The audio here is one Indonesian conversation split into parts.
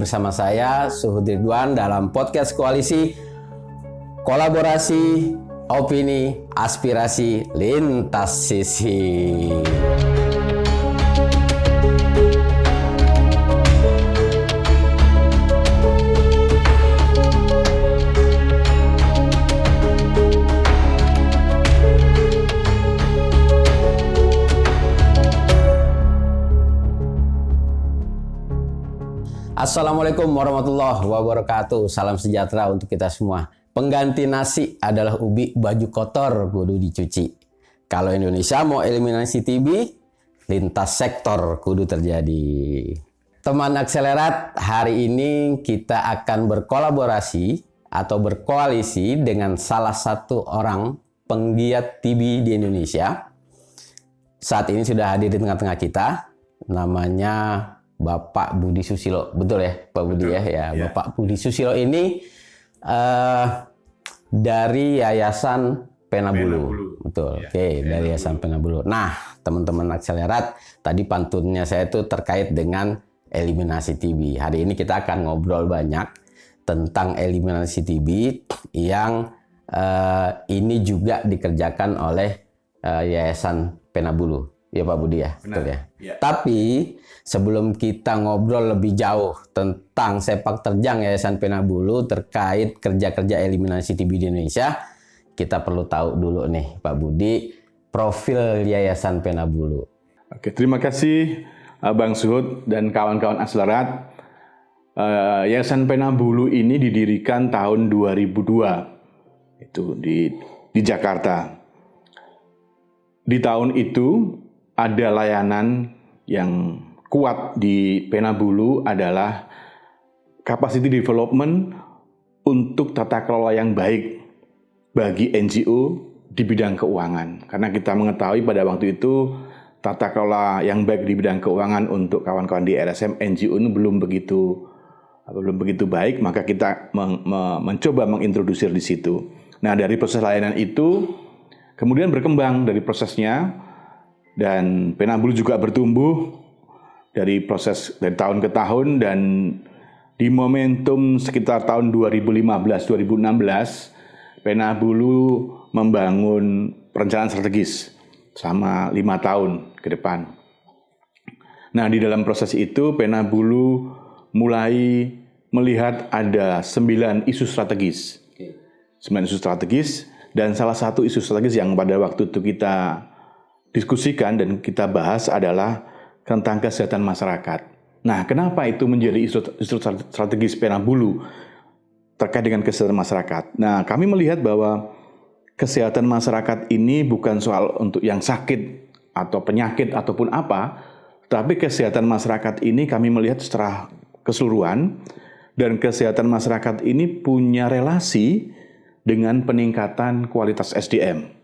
bersama saya Suhud Ridwan dalam podcast Koalisi Kolaborasi Opini Aspirasi Lintas Sisi. Assalamualaikum warahmatullahi wabarakatuh. Salam sejahtera untuk kita semua. Pengganti nasi adalah ubi, baju kotor kudu dicuci. Kalau Indonesia mau eliminasi TB, lintas sektor kudu terjadi. Teman Akselerat, hari ini kita akan berkolaborasi atau berkoalisi dengan salah satu orang penggiat TB di Indonesia. Saat ini sudah hadir di tengah-tengah kita, namanya Bapak Budi Susilo, betul ya Pak Budi ya? Bapak Budi Susilo ini dari Yayasan Pena Bulu. Betul, oke, dari Yayasan Pena Bulu. Nah, teman-teman Akselerat, tadi pantunnya saya itu terkait dengan eliminasi TB. Hari ini kita akan ngobrol banyak tentang eliminasi TB yang ini juga dikerjakan oleh Yayasan Pena Bulu. Ya Pak Budi ya, betul ya. Tapi sebelum kita ngobrol lebih jauh tentang sepak terjang Yayasan Pena Bulu terkait kerja-kerja eliminasi TB di Indonesia, kita perlu tahu dulu nih Pak Budi, profil Yayasan Pena Bulu. Oke, terima kasih Bang Suhud dan kawan-kawan Akselerat. Yayasan Pena Bulu ini didirikan tahun 2002, itu di Jakarta. Di tahun itu ada layanan yang kuat di Pena Bulu adalah capacity development untuk tata kelola yang baik bagi NGO di bidang keuangan. Karena kita mengetahui pada waktu itu tata kelola yang baik di bidang keuangan untuk kawan-kawan di LSM NGO ini belum begitu baik, maka kita mencoba mengintroduksi di situ. Nah, dari proses layanan itu kemudian berkembang dari prosesnya. Dan Pena Bulu juga bertumbuh dari tahun ke tahun, dan di momentum sekitar tahun 2015-2016 Pena Bulu membangun perencanaan strategis selama 5 tahun ke depan. Nah, di dalam proses itu Pena Bulu mulai melihat ada 9 isu strategis. 9 isu strategis, dan salah satu isu strategis yang pada waktu itu kita diskusikan dan kita bahas adalah tentang kesehatan masyarakat. Nah, kenapa itu menjadi isu strategis Pena Bulu terkait dengan kesehatan masyarakat? Nah, kami melihat bahwa kesehatan masyarakat ini bukan soal untuk yang sakit atau penyakit ataupun apa, tapi kesehatan masyarakat ini kami melihat secara keseluruhan, dan kesehatan masyarakat ini punya relasi dengan peningkatan kualitas SDM.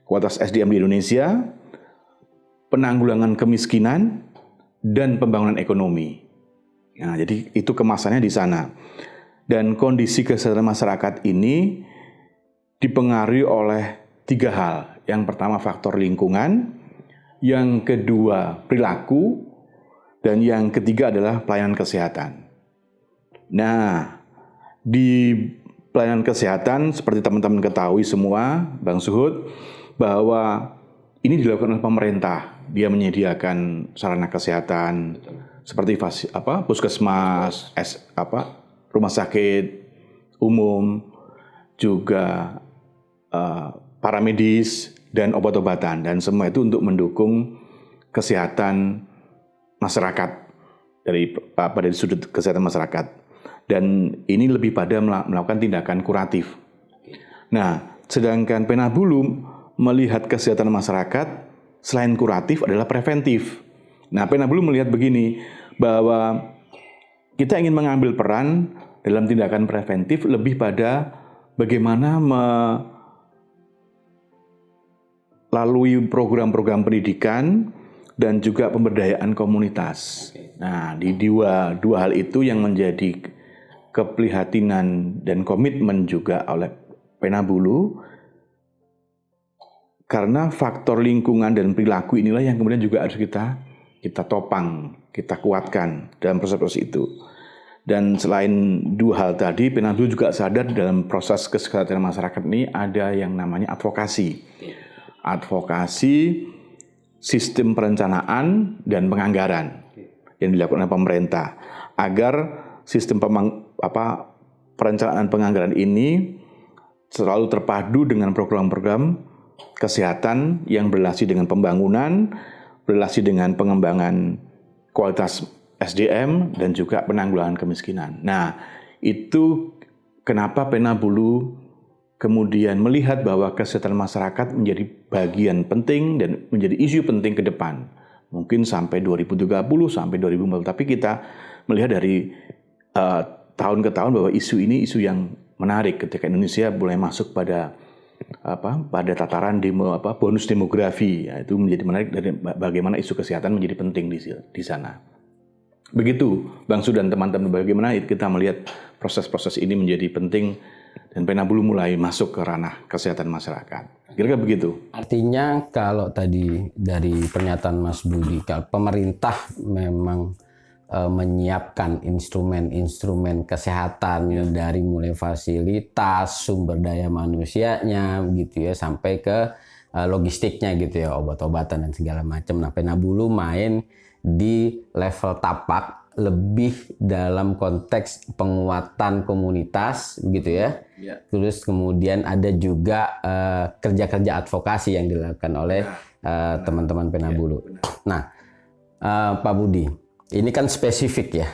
Kualitas SDM di Indonesia, penanggulangan kemiskinan, dan pembangunan ekonomi. Nah, jadi itu kemasannya di sana. Dan kondisi kesehatan masyarakat ini dipengaruhi oleh 3 hal. Yang pertama faktor lingkungan, yang kedua perilaku, dan yang ketiga adalah pelayanan kesehatan. Nah, di pelayanan kesehatan seperti teman-teman ketahui semua, Bang Suhud, bahwa ini dilakukan oleh pemerintah. Dia menyediakan sarana kesehatan seperti puskesmas, rumah sakit umum, juga paramedis dan obat-obatan, dan semua itu untuk mendukung kesehatan masyarakat dari sudut kesehatan masyarakat. Dan ini lebih pada melakukan tindakan kuratif. Nah, sedangkan Pena Bulu melihat kesehatan masyarakat selain kuratif adalah preventif. Nah, Pena Bulu melihat begini, bahwa kita ingin mengambil peran dalam tindakan preventif lebih pada bagaimana melalui program-program pendidikan dan juga pemberdayaan komunitas. Nah, di dua hal itu yang menjadi keprihatinan dan komitmen juga oleh Pena Bulu. Karena faktor lingkungan dan perilaku inilah yang kemudian juga harus kita topang, kita kuatkan dalam proses-proses itu. Dan selain dua hal tadi, Penabulu juga sadar dalam proses kesejahteraan masyarakat ini ada yang namanya advokasi. Advokasi sistem perencanaan dan penganggaran yang dilakukan oleh pemerintah agar sistem perencanaan penganggaran ini selalu terpadu dengan program-program kesehatan yang berrelasi dengan pembangunan, berrelasi dengan pengembangan kualitas SDM dan juga penanggulangan kemiskinan. Nah, itu kenapa Penabulu kemudian melihat bahwa kesehatan masyarakat menjadi bagian penting dan menjadi isu penting ke depan. Mungkin sampai 2030, sampai 2040. Tapi kita melihat dari tahun ke tahun bahwa isu ini isu yang menarik ketika Indonesia mulai masuk pada tataran bonus demografi. Ya, itu menjadi menarik dari bagaimana isu kesehatan menjadi penting di sana. Begitu Bang Su dan teman-teman, bagaimana kita melihat proses-proses ini menjadi penting dan Penabulu mulai masuk ke ranah kesehatan masyarakat. Kira-kira begitu. Artinya kalau tadi dari pernyataan Mas Budi, kalau pemerintah memang menyiapkan instrumen-instrumen kesehatan dari mulai fasilitas, sumber daya manusianya gitu ya, sampai ke logistiknya gitu ya, obat-obatan dan segala macam. Nah, Penabulu main di level tapak, lebih dalam konteks penguatan komunitas gitu ya. Terus kemudian ada juga kerja-kerja advokasi yang dilakukan oleh teman-teman Penabulu. Nah, Pak Budi, ini kan spesifik ya.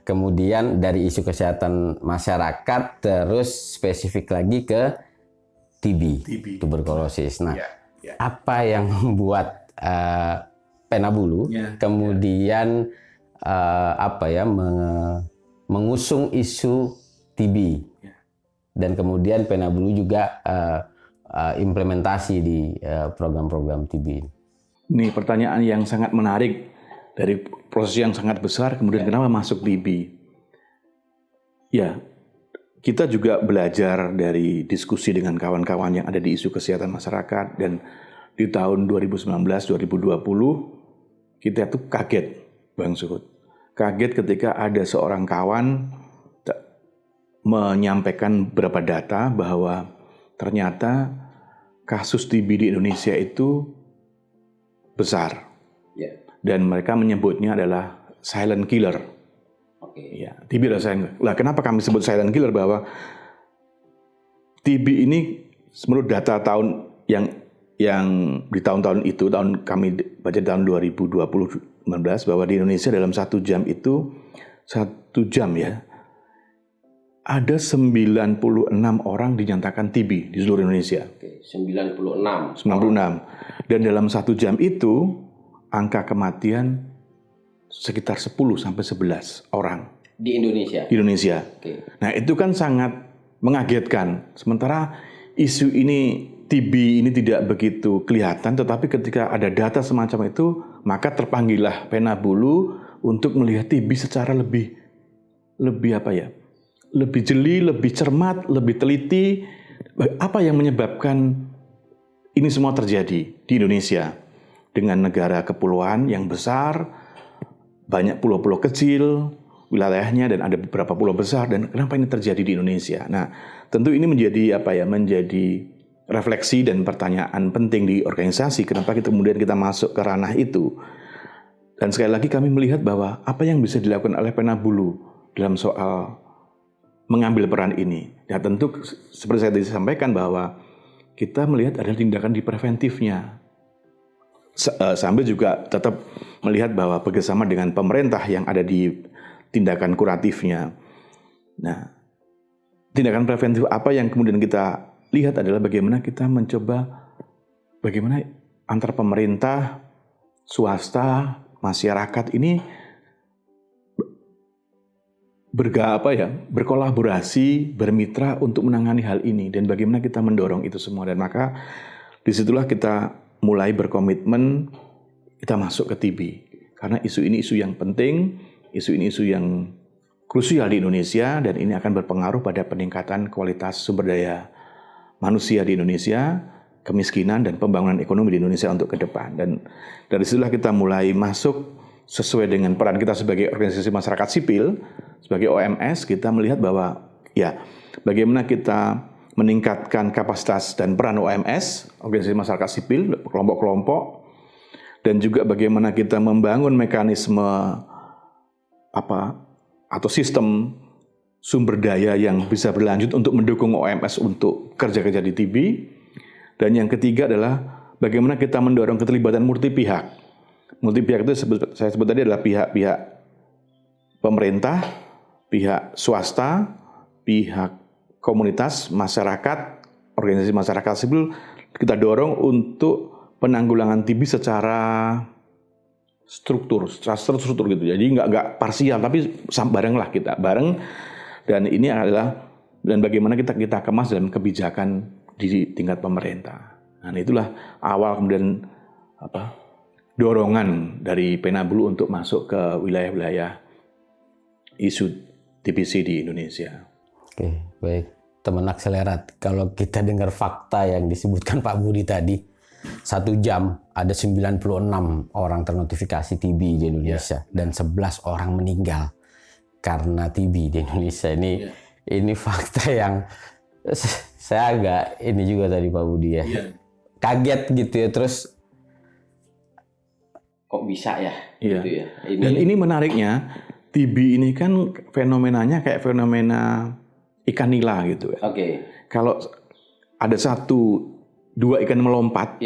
Kemudian dari isu kesehatan masyarakat terus spesifik lagi ke TB. Tuberkulosis. Nah, apa yang membuat Penabulu kemudian mengusung isu TB dan kemudian Penabulu juga implementasi di program-program TB. Ini pertanyaan yang sangat menarik dari proses yang sangat besar. Kemudian kenapa masuk TB? Ya, kita juga belajar dari diskusi dengan kawan-kawan yang ada di isu kesehatan masyarakat, dan di tahun 2019-2020 kita tuh kaget, Bang Suhud. Kaget ketika ada seorang kawan menyampaikan beberapa data bahwa ternyata kasus TB di Indonesia itu besar. Dan mereka menyebutnya adalah silent killer. Ya, TB adalah silent killer. Lah, kenapa kami sebut silent killer? Bahwa TB ini menurut data tahun yang di tahun-tahun itu, kami baca tahun 2019 bahwa di Indonesia dalam 1 jam itu, 1 jam ya, ada 96 orang dinyatakan TB di seluruh Indonesia. 96. Dan dalam 1 jam itu, angka kematian sekitar 10 sampai 11 orang. Di Indonesia? Di Indonesia. Nah, itu kan sangat mengagetkan. Sementara isu ini, TB ini tidak begitu kelihatan, tetapi ketika ada data semacam itu, maka terpanggillah Penabulu untuk melihat TB secara lebih jeli, lebih cermat, lebih teliti. Apa yang menyebabkan ini semua terjadi di Indonesia dengan negara kepulauan yang besar, banyak pulau-pulau kecil wilayahnya, dan ada beberapa pulau besar, dan kenapa ini terjadi di Indonesia? Nah, tentu ini menjadi menjadi refleksi dan pertanyaan penting di organisasi. Kenapa kemudian kita masuk ke ranah itu? Dan sekali lagi kami melihat bahwa apa yang bisa dilakukan oleh Penabulu dalam soal mengambil peran ini. Ya, tentu seperti saya tadi sampaikan bahwa kita melihat ada tindakan di preventifnya. Sambil juga tetap melihat bahwa bekerjasama dengan pemerintah yang ada di tindakan kuratifnya. Nah, tindakan preventif apa yang kemudian kita lihat adalah bagaimana kita mencoba bagaimana antar pemerintah, swasta, masyarakat ini berkolaborasi, bermitra untuk menangani hal ini, dan bagaimana kita mendorong itu semua. Dan maka disitulah kita mulai berkomitmen kita masuk ke TB, karena isu ini isu yang penting, isu ini isu yang krusial di Indonesia, dan ini akan berpengaruh pada peningkatan kualitas sumber daya manusia di Indonesia, kemiskinan dan pembangunan ekonomi di Indonesia untuk ke depan. Dan dari situlah kita mulai masuk sesuai dengan peran kita sebagai organisasi masyarakat sipil, sebagai OMS, kita melihat bahwa ya bagaimana kita meningkatkan kapasitas dan peran OMS, organisasi masyarakat sipil, kelompok-kelompok, dan juga bagaimana kita membangun mekanisme atau sistem sumber daya yang bisa berlanjut untuk mendukung OMS untuk kerja-kerja di TB. Dan yang ketiga adalah bagaimana kita mendorong keterlibatan multi pihak. Multi pihak itu saya sebut tadi adalah pihak-pihak pemerintah, pihak swasta, pihak komunitas, masyarakat, organisasi masyarakat sipil, kita dorong untuk penanggulangan TB secara struktur gitu. Jadi nggak parsial, tapi bareng lah kita, bareng. Dan ini adalah dan bagaimana kita kemas dalam kebijakan di tingkat pemerintah. Nah, itulah awal kemudian dorongan dari Penabulu untuk masuk ke wilayah-wilayah isu TBC di Indonesia. Oke, baik. Teman Akselerat, kalau kita dengar fakta yang disebutkan Pak Budi tadi, 1 jam ada 96 orang ternotifikasi TB di Indonesia dan 11 orang meninggal karena TB di Indonesia. Ini fakta yang saya agak ini juga tadi Pak Budi ya. Kaget gitu ya, terus kok bisa ya? Gitu ya. Dan ini menariknya, TB ini kan fenomenanya kayak fenomena ikan nila gitu ya. Kalau ada 1-2 ikan melompat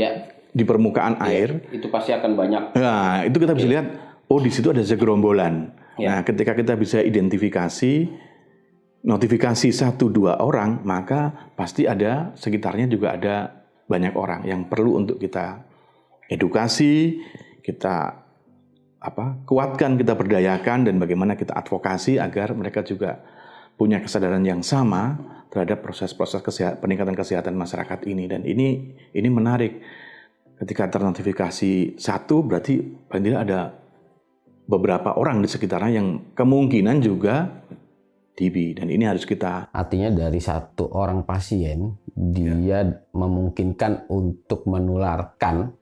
di permukaan air, itu pasti akan banyak. Nah, itu kita bisa lihat, di situ ada segerombolan. Nah, ketika kita bisa identifikasi, notifikasi 1-2 orang, maka pasti ada sekitarnya juga ada banyak orang yang perlu untuk kita edukasi, kita kuatkan, kita berdayakan, dan bagaimana kita advokasi agar mereka juga punya kesadaran yang sama terhadap proses-proses peningkatan kesehatan masyarakat ini. Dan ini menarik. Ketika ternotifikasi 1, berarti paling tidak ada beberapa orang di sekitarnya yang kemungkinan juga TB. Dan ini harus kita... Artinya dari 1 orang pasien, dia memungkinkan untuk menularkan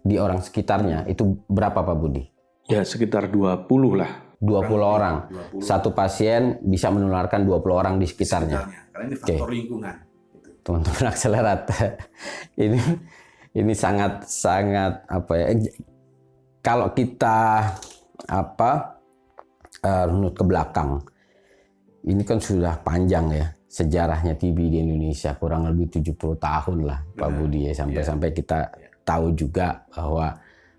di orang sekitarnya. Itu berapa Pak Budi? Ya sekitar 20 lah. 20 orang. 20. 1 pasien bisa menularkan 20 orang di sekitarnya. Karena ini faktor lingkungan. Teman-teman Akselerat. ini sangat kalau kita runut ke belakang, ini kan sudah panjang ya sejarahnya TB di Indonesia, kurang lebih 70 tahun lah Pak Budi ya, sampai kita tahu juga bahwa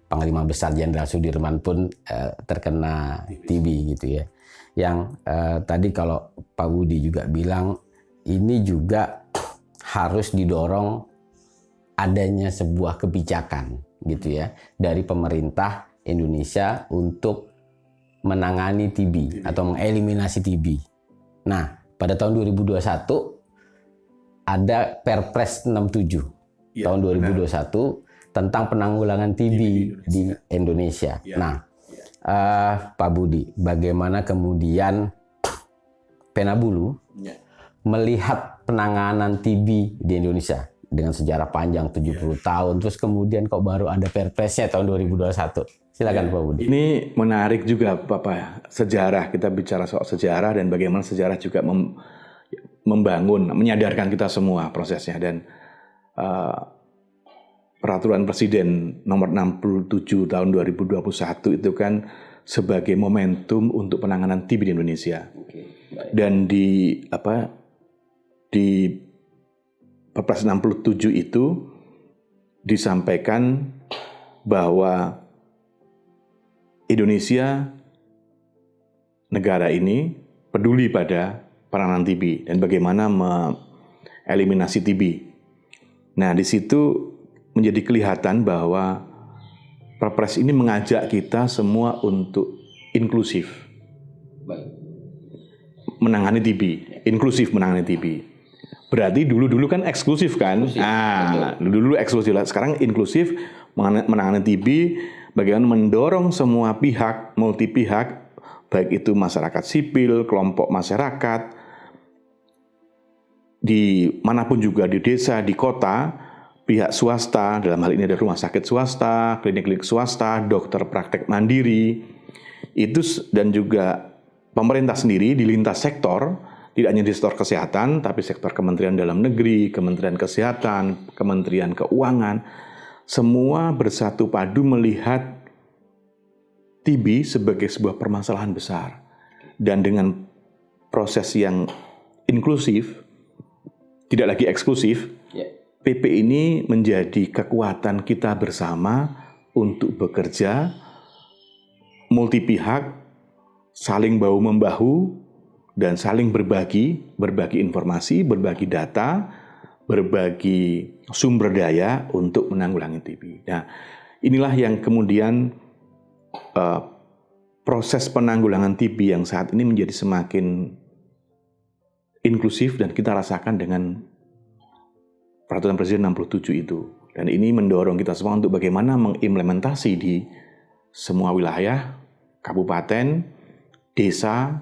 Panglima Besar Jenderal Sudirman pun terkena TB gitu ya. Yang tadi kalau Pak Budi juga bilang, ini juga harus didorong adanya sebuah kebijakan gitu ya dari pemerintah Indonesia untuk menangani TB atau mengeliminasi TB. Nah, pada tahun 2021 ada Perpres 67 tahun 2021 tentang penanggulangan TB di Indonesia. Nah, Pak Budi, bagaimana kemudian Penabulu melihat penanganan TB di Indonesia dengan sejarah panjang 70 tahun, terus kemudian kok baru ada Perpresnya tahun 2021? Silakan Pak Budi. Ini menarik juga Bapak, sejarah, kita bicara soal sejarah dan bagaimana sejarah juga membangun, menyadarkan kita semua prosesnya. Dan Peraturan Presiden nomor 67 tahun 2021 itu kan sebagai momentum untuk penanganan TB di Indonesia. Dan di Perpres 67 itu disampaikan bahwa Indonesia, negara ini peduli pada penanganan TB dan bagaimana mengeliminasi TB. Nah, di situ menjadi kelihatan bahwa Perpres ini mengajak kita semua untuk inklusif. Menangani TB, inklusif menangani TB. Berarti dulu kan eksklusif kan? Dulu eksklusif. Sekarang inklusif menangani TB, bagaimana mendorong semua pihak, multi pihak, baik itu masyarakat sipil, kelompok masyarakat, di manapun juga di desa, di kota, pihak swasta, dalam hal ini ada rumah sakit swasta, klinik-klinik swasta, dokter praktek mandiri, itu dan juga pemerintah sendiri di lintas sektor, tidak hanya di sektor kesehatan, tapi sektor Kementerian Dalam Negeri, Kementerian Kesehatan, Kementerian Keuangan, semua bersatu padu melihat TB sebagai sebuah permasalahan besar. Dan dengan proses yang inklusif, tidak lagi eksklusif, PP ini menjadi kekuatan kita bersama untuk bekerja multi pihak, saling bahu-membahu, dan saling berbagi informasi, berbagi data, berbagi sumber daya untuk menanggulangi TB. Nah, inilah yang kemudian proses penanggulangan TB yang saat ini menjadi semakin inklusif dan kita rasakan dengan Peraturan Presiden 67 itu. Dan ini mendorong kita semua untuk bagaimana mengimplementasi di semua wilayah, kabupaten, desa,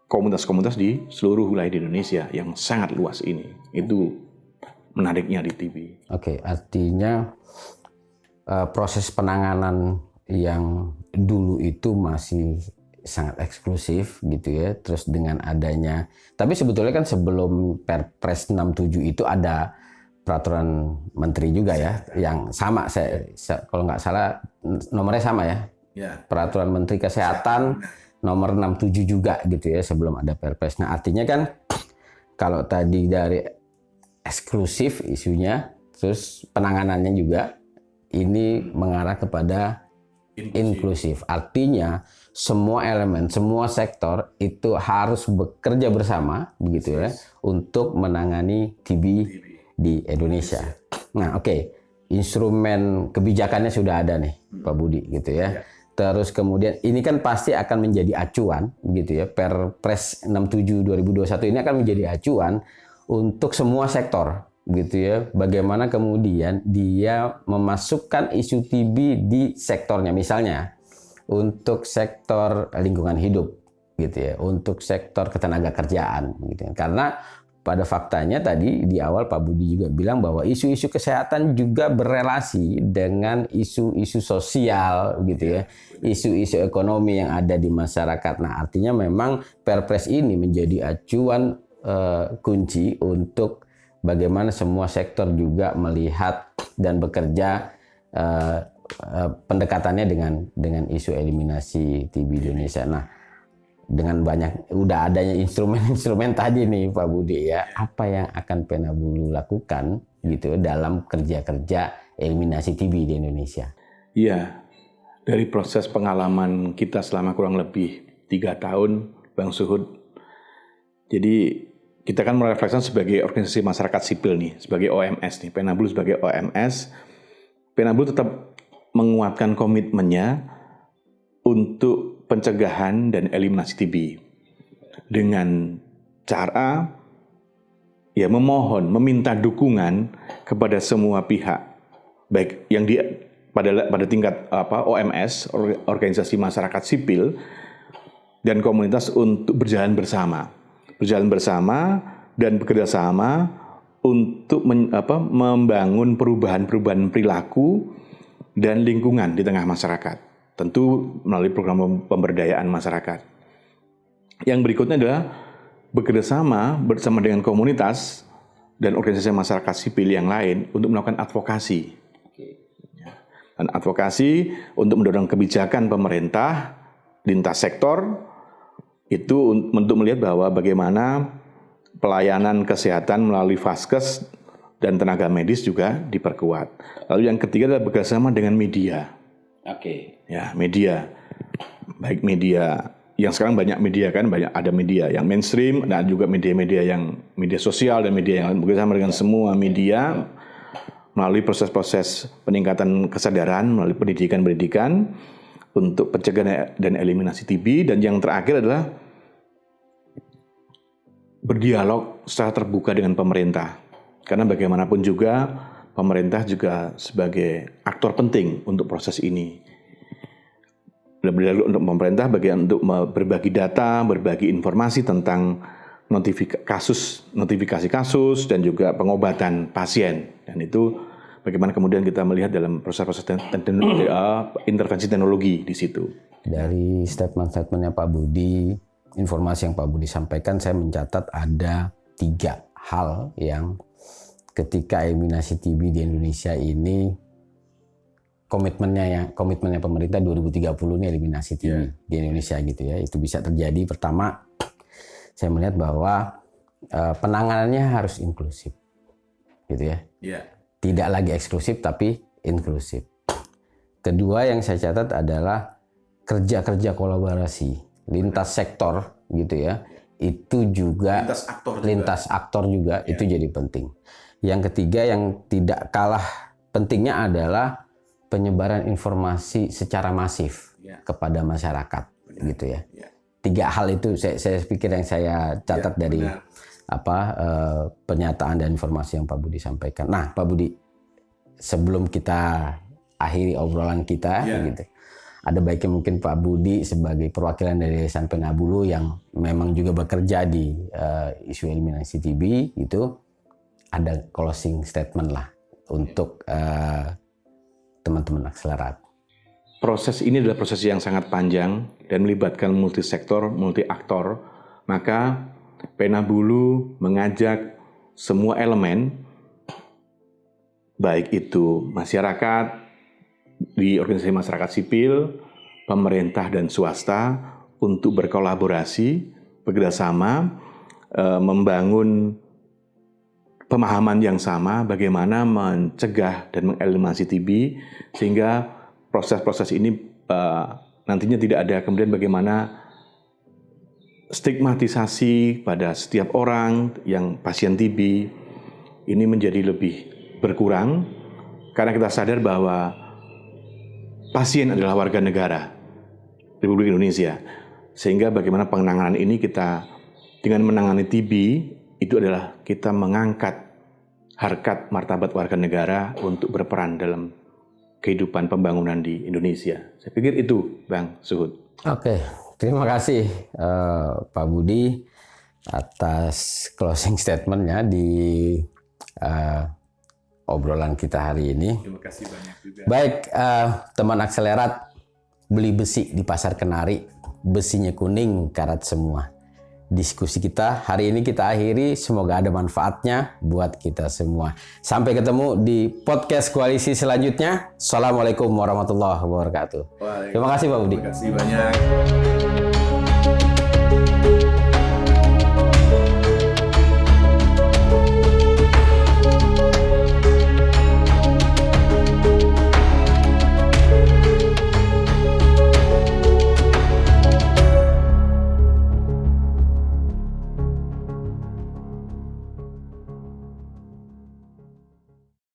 komunitas-komunitas di seluruh wilayah di Indonesia yang sangat luas ini. Itu menariknya di TB. Oke, artinya proses penanganan yang dulu itu masih sangat eksklusif gitu ya. Terus dengan adanya, tapi sebetulnya kan sebelum Perpres 67 itu ada peraturan menteri juga ya, yang sama, saya kalau nggak salah nomornya sama ya. Peraturan Menteri Kesehatan nomor 67 juga gitu ya sebelum ada Perpres. Nah, artinya kan kalau tadi dari eksklusif isunya, terus penanganannya juga ini mengarah kepada inklusif. Artinya semua elemen, semua sektor itu harus bekerja bersama begitu ya untuk menangani TB di Indonesia. Nah, oke. Instrumen kebijakannya sudah ada nih, Pak Budi gitu ya. Terus kemudian ini kan pasti akan menjadi acuan gitu ya. Perpres 67 2021 ini akan menjadi acuan untuk semua sektor gitu ya. Bagaimana kemudian dia memasukkan isu TB di sektornya, misalnya untuk sektor lingkungan hidup gitu ya, untuk sektor ketenaga kerjaan gitu ya. Karena pada faktanya tadi di awal Pak Budi juga bilang bahwa isu-isu kesehatan juga berelasi dengan isu-isu sosial gitu ya, isu-isu ekonomi yang ada di masyarakat. Nah, artinya memang Perpres ini menjadi acuan kunci untuk bagaimana semua sektor juga melihat dan bekerja pendekatannya dengan isu eliminasi TB di Indonesia. Nah, dengan banyak udah adanya instrumen-instrumen tadi nih Pak Budi ya, apa yang akan Penabulu lakukan gitu dalam kerja-kerja eliminasi TB di Indonesia? Iya, dari proses pengalaman kita selama kurang lebih 3 tahun, Bang Suhud. Jadi kita kan merefleksikan sebagai organisasi masyarakat sipil nih, sebagai OMS nih, Penabulu sebagai OMS, Penabulu tetap menguatkan komitmennya untuk pencegahan dan eliminasi TB dengan cara ya meminta dukungan kepada semua pihak, baik yang pada tingkat OMS, organisasi masyarakat sipil, dan komunitas untuk berjalan bersama dan bekerja sama untuk membangun perubahan-perubahan perilaku dan lingkungan di tengah masyarakat. Tentu melalui program pemberdayaan masyarakat. Yang berikutnya adalah bekerjasama bersama dengan komunitas dan organisasi masyarakat sipil yang lain untuk melakukan advokasi. Dan advokasi untuk mendorong kebijakan pemerintah lintas sektor itu untuk melihat bahwa bagaimana pelayanan kesehatan melalui Vaskes dan tenaga medis juga diperkuat. Lalu yang ketiga adalah bekerjasama dengan media. Ya, media. Baik media yang sekarang banyak media kan, ada media yang mainstream dan juga media-media yang media sosial dan media yang lain, bekerjasama dengan semua media melalui proses-proses peningkatan kesadaran melalui pendidikan untuk pencegahan dan eliminasi TB. Dan yang terakhir adalah berdialog secara terbuka dengan pemerintah. Karena bagaimanapun juga pemerintah juga sebagai aktor penting untuk proses ini. Berdialog untuk pemerintah bagian untuk berbagi data, berbagi informasi tentang notifikasi kasus dan juga pengobatan pasien. Dan itu bagaimana kemudian kita melihat dalam proses-proses intervensi teknologi di situ. Dari statement-statementnya Pak Budi, informasi yang Pak Budi sampaikan, saya mencatat ada 3 hal yang ketika eliminasi TB di Indonesia ini komitmennya pemerintah 2030 ini eliminasi TB di Indonesia gitu ya. Itu bisa terjadi. Pertama, saya melihat bahwa penanganannya harus inklusif. Gitu ya. Tidak lagi eksklusif tapi inklusif. Kedua yang saya catat adalah kerja-kerja kolaborasi lintas sektor gitu ya. Itu juga lintas aktor juga itu jadi penting. Yang ketiga yang tidak kalah pentingnya adalah penyebaran informasi secara masif kepada masyarakat gitu ya. 3 hal itu saya pikir yang saya catat dari pernyataan dan informasi yang Pak Budi sampaikan. Nah, Pak Budi, sebelum kita akhiri obrolan kita gitu, ada baiknya mungkin Pak Budi sebagai perwakilan dari Yayasan Penabulu yang memang juga bekerja di isu eliminasi TB itu, ada closing statement lah untuk teman-teman Akselerat. Proses ini adalah proses yang sangat panjang dan melibatkan multisektor, multi aktor. Maka Penabulu mengajak semua elemen, baik itu masyarakat, di organisasi masyarakat sipil, pemerintah dan swasta, untuk berkolaborasi, bekerjasama, membangun pemahaman yang sama bagaimana mencegah dan mengeliminasi TB, sehingga proses-proses ini nantinya tidak ada kemudian bagaimana stigmatisasi pada setiap orang yang pasien TB ini menjadi lebih berkurang, karena kita sadar bahwa pasien adalah warga negara Republik Indonesia, sehingga bagaimana penanganan ini kita dengan menangani TB itu adalah kita mengangkat harkat martabat warga negara untuk berperan dalam kehidupan pembangunan di Indonesia. Saya pikir itu, Bang Suhud. Oke, terima kasih Pak Budi atas closing statement-nya di obrolan kita hari ini. Terima kasih banyak juga. Baik, teman Akselerat, beli besi di Pasar Kenari, besinya kuning, karat semua. Diskusi kita hari ini kita akhiri, semoga ada manfaatnya buat kita semua. Sampai ketemu di podcast koalisi selanjutnya. Assalamualaikum warahmatullahi wabarakatuh. Terima kasih Pak Budi. Terima kasih banyak.